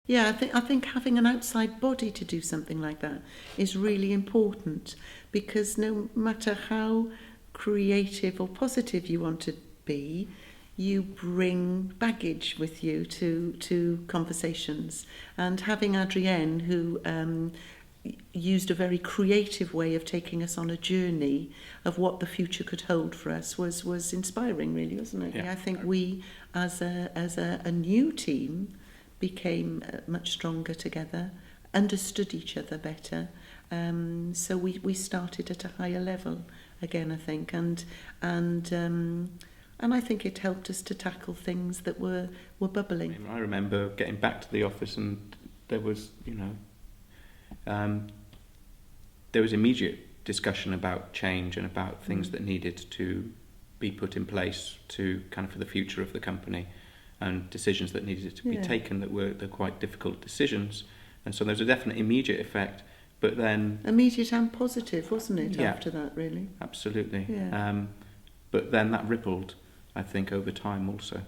Yeah, I think having an outside body to do something like that is really important, because no matter how creative or positive you want to be, you bring baggage with you to conversations. And having Adrienne, who used a very creative way of taking us on a journey of what the future could hold for us, was inspiring, really, wasn't it? Yeah. I think we, as a new team, became much stronger together, understood each other better. So we started at a higher level again, I think, and I think it helped us to tackle things that were bubbling. I remember getting back to the office, and there was, there was immediate discussion about change and about things that needed to be put in place to kind of for the future of the company, and decisions that needed to be taken that were quite difficult decisions. And so there was a definite immediate effect, but then... Immediate and positive, wasn't it, yeah, after that, really? Absolutely. Yeah. But then that rippled, I think, over time also.